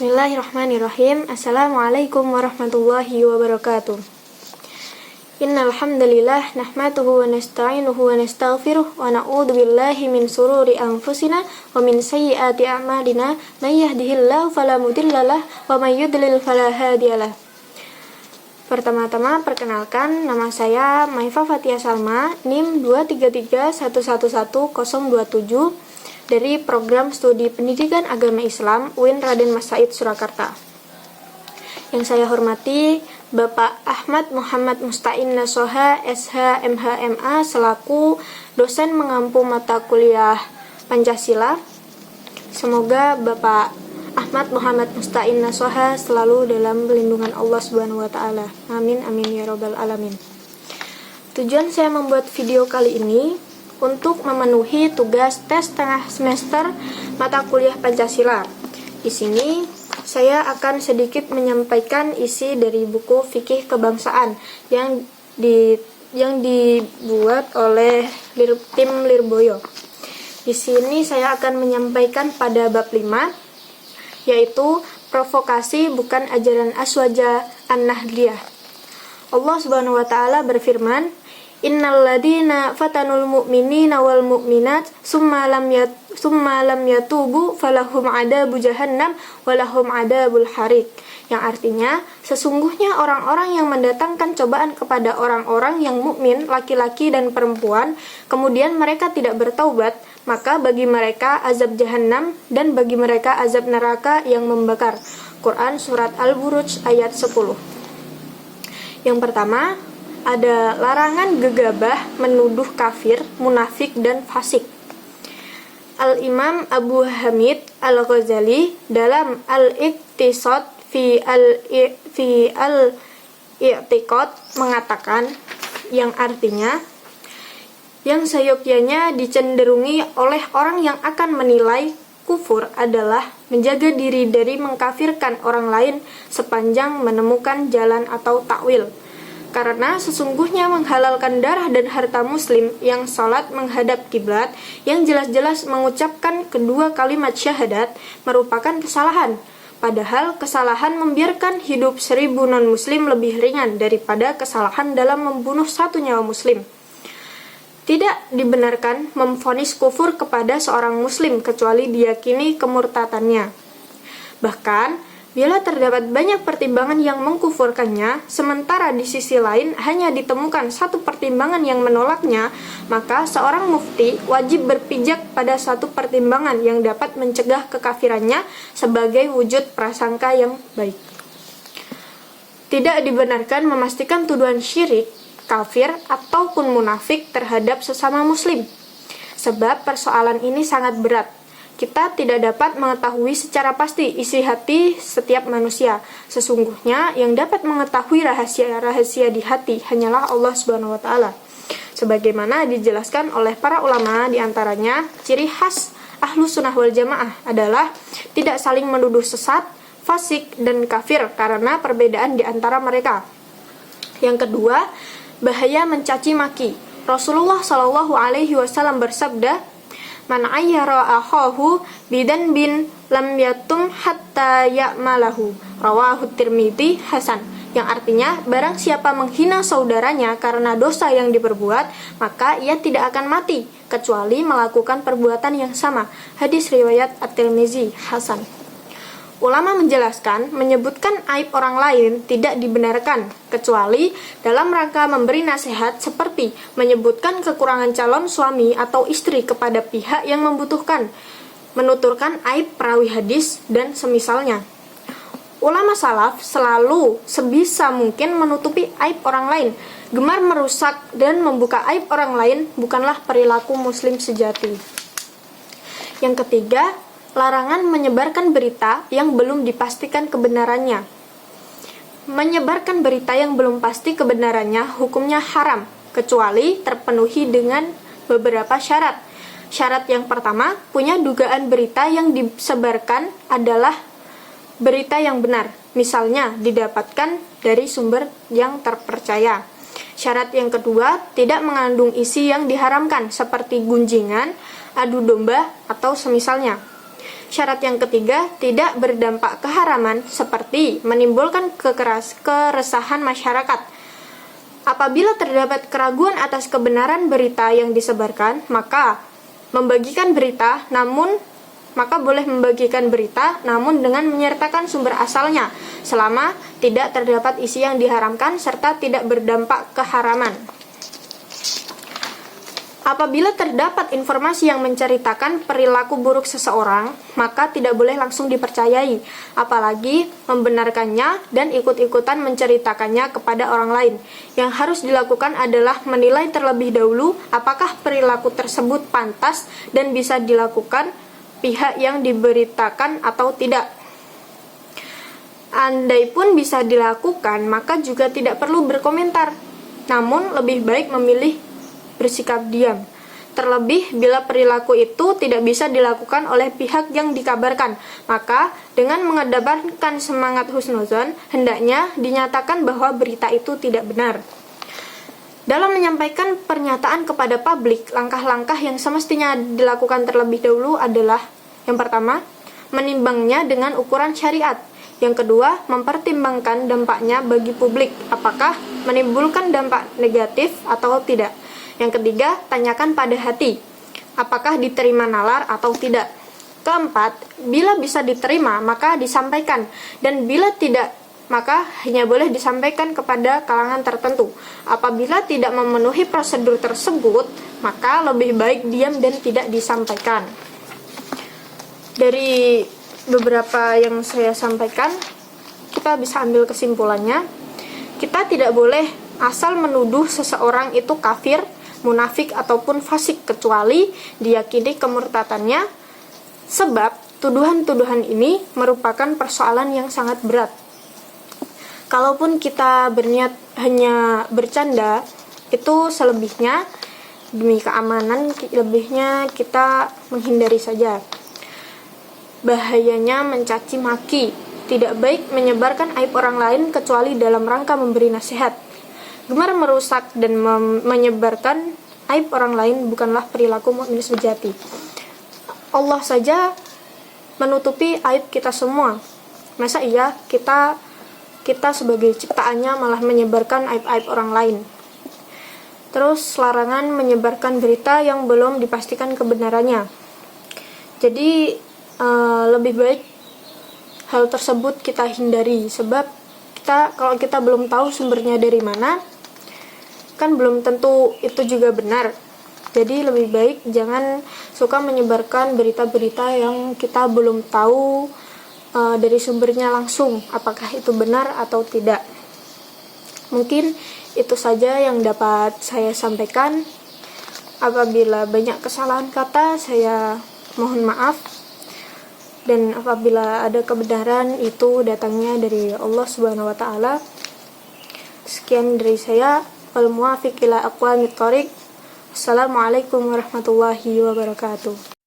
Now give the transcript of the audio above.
Bismillahirrahmanirrahim. Assalamualaikum warahmatullahi wabarakatuh. Innal hamdalillah nahmaduhu wa nasta'inuhu wa nastaghfiruh wa na'udzu billahi min sururi anfusina wa min sayyiati a'malina may yahdihillahu fala mudhillalah wa may yudlil fala hadiyalah. Pertama-tama perkenalkan, nama saya Maifa Fatia Salma, NIM 233111027 dari Program Studi Pendidikan Agama Islam UIN Raden Mas Said Surakarta. Yang saya hormati Bapak Ahmad Muhammad Musta'in Nasoha SH MHMA selaku dosen mengampu mata kuliah Pancasila. Semoga Bapak Ahmad Muhammad Musta'in Nasoha selalu dalam lindungan Allah Subhanahu wa taala. Amin amin ya rabbal alamin. Tujuan saya membuat video kali ini untuk memenuhi tugas tes tengah semester mata kuliah Pancasila. Di sini saya akan sedikit menyampaikan isi dari buku Fikih Kebangsaan yang dibuat oleh tim Lirboyo. Di sini saya akan menyampaikan pada bab 5, yaitu provokasi bukan ajaran Aswaja An-Nahdliyah. Allah Subhanahu wa taala berfirman, Innal ladina fatanul mu'minina wal mu'minat summa lam yatubu falahum adabu jahannam walahum adabul harik. Yang artinya, sesungguhnya orang-orang yang mendatangkan cobaan kepada orang-orang yang mukmin, laki-laki dan perempuan, kemudian mereka tidak bertaubat, maka bagi mereka azab jahannam dan bagi mereka azab neraka yang membakar. Quran Surat Al-Buruj ayat 10. Yang pertama, ada larangan gegabah menuduh kafir, munafik, dan fasik. Al-Imam Abu Hamid Al-Ghazali dalam Al-Iqtisad fi Al-I'tiqad mengatakan, yang artinya, yang seyogyanya dicenderungi oleh orang yang akan menilai kufur adalah menjaga diri dari mengkafirkan orang lain sepanjang menemukan jalan atau takwil. Karena sesungguhnya menghalalkan darah dan harta muslim yang sholat menghadap kiblat, yang jelas-jelas mengucapkan kedua kalimat syahadat, merupakan kesalahan. Padahal kesalahan membiarkan hidup 1000 non-muslim lebih ringan daripada kesalahan dalam membunuh 1 nyawa muslim. Tidak dibenarkan memvonis kufur kepada seorang muslim kecuali diyakini kemurtadannya. Bahkan, bila terdapat banyak pertimbangan yang mengkufurkannya, sementara di sisi lain hanya ditemukan satu pertimbangan yang menolaknya, maka seorang mufti wajib berpijak pada satu pertimbangan yang dapat mencegah kekafirannya sebagai wujud prasangka yang baik. Tidak dibenarkan memastikan tuduhan syirik, kafir, ataupun munafik terhadap sesama muslim, sebab persoalan ini sangat berat. Kita tidak dapat mengetahui secara pasti isi hati setiap manusia. Sesungguhnya yang dapat mengetahui rahasia-rahasia di hati hanyalah Allah Subhanahu wa taala. Sebagaimana dijelaskan oleh para ulama, di antaranya ciri khas Ahlus Sunnah wal Jamaah adalah tidak saling menuduh sesat, fasik, dan kafir karena perbedaan di antara mereka. Yang kedua, bahaya mencaci maki. Rasulullah Shallallahu alaihi wasallam bersabda, Man ayyara akhahu bidan bin lam yatum hatta ya'malahu. Rawahu Tirmidzi hasan. Yang artinya, barang siapa menghina saudaranya karena dosa yang diperbuat, maka ia tidak akan mati kecuali melakukan perbuatan yang sama. Hadis riwayat At-Tirmidzi hasan. Ulama menjelaskan, menyebutkan aib orang lain tidak dibenarkan, kecuali dalam rangka memberi nasihat seperti menyebutkan kekurangan calon suami atau istri kepada pihak yang membutuhkan, menuturkan aib perawi hadis, dan semisalnya. Ulama salaf selalu sebisa mungkin menutupi aib orang lain. Gemar merusak dan membuka aib orang lain bukanlah perilaku muslim sejati. Yang ketiga, larangan menyebarkan berita yang belum dipastikan kebenarannya. Menyebarkan berita yang belum pasti kebenarannya hukumnya haram, kecuali terpenuhi dengan beberapa syarat. Syarat yang pertama, punya dugaan berita yang disebarkan adalah berita yang benar, misalnya didapatkan dari sumber yang terpercaya. Syarat yang kedua, tidak mengandung isi yang diharamkan, seperti gunjingan, adu domba, atau semisalnya. Syarat yang ketiga, tidak berdampak keharaman seperti menimbulkan keresahan masyarakat. Apabila terdapat keraguan atas kebenaran berita yang disebarkan, maka boleh membagikan berita namun dengan menyertakan sumber asalnya selama tidak terdapat isi yang diharamkan serta tidak berdampak keharaman. Apabila terdapat informasi yang menceritakan perilaku buruk seseorang, maka tidak boleh langsung dipercayai, apalagi membenarkannya dan ikut-ikutan menceritakannya kepada orang lain. Yang harus dilakukan adalah menilai terlebih dahulu apakah perilaku tersebut pantas dan bisa dilakukan pihak yang diberitakan atau tidak. Andaipun bisa dilakukan, maka juga tidak perlu berkomentar, namun lebih baik memilih bersikap diam. Terlebih bila perilaku itu tidak bisa dilakukan oleh pihak yang dikabarkan, maka dengan mengedepankan semangat husnuzon, hendaknya dinyatakan bahwa berita itu tidak benar. Dalam menyampaikan pernyataan kepada publik, langkah-langkah yang semestinya dilakukan terlebih dahulu adalah: yang pertama, menimbangnya dengan ukuran syariat. Yang kedua, mempertimbangkan dampaknya bagi publik, apakah menimbulkan dampak negatif atau tidak. Yang ketiga, tanyakan pada hati, apakah diterima nalar atau tidak. Keempat, bila bisa diterima, maka disampaikan, dan bila tidak, maka hanya boleh disampaikan kepada kalangan tertentu. Apabila tidak memenuhi prosedur tersebut, maka lebih baik diam dan tidak disampaikan. Dari beberapa yang saya sampaikan, kita bisa ambil kesimpulannya. Kita tidak boleh asal menuduh seseorang itu kafir, munafik ataupun fasik kecuali diyakini kemurtadannya, sebab tuduhan-tuduhan ini merupakan persoalan yang sangat berat. Kalaupun kita berniat hanya bercanda, itu selebihnya demi keamanan, lebihnya kita menghindari saja. Bahayanya mencaci maki, tidak baik menyebarkan aib orang lain kecuali dalam rangka memberi nasihat. Gemar merusak dan menyebarkan aib orang lain bukanlah perilaku mukmin sejati. Allah saja menutupi aib kita semua. Masa iya kita sebagai ciptaannya malah menyebarkan aib-aib orang lain. Terus larangan menyebarkan berita yang belum dipastikan kebenarannya. Jadi lebih baik hal tersebut kita hindari, sebab kalau kita belum tahu sumbernya dari mana, kan belum tentu itu juga benar. Jadi lebih baik jangan suka menyebarkan berita-berita yang kita belum tahu dari sumbernya langsung, apakah itu benar atau tidak. Mungkin itu saja yang dapat saya sampaikan. Apabila banyak kesalahan kata, saya mohon maaf. Dan apabila ada kebenaran, itu datangnya dari Allah Subhanahu wa taala. Sekian dari saya. Wal muwafiq ila aqwamit thoriq. Assalamualaikum warahmatullahi wabarakatuh.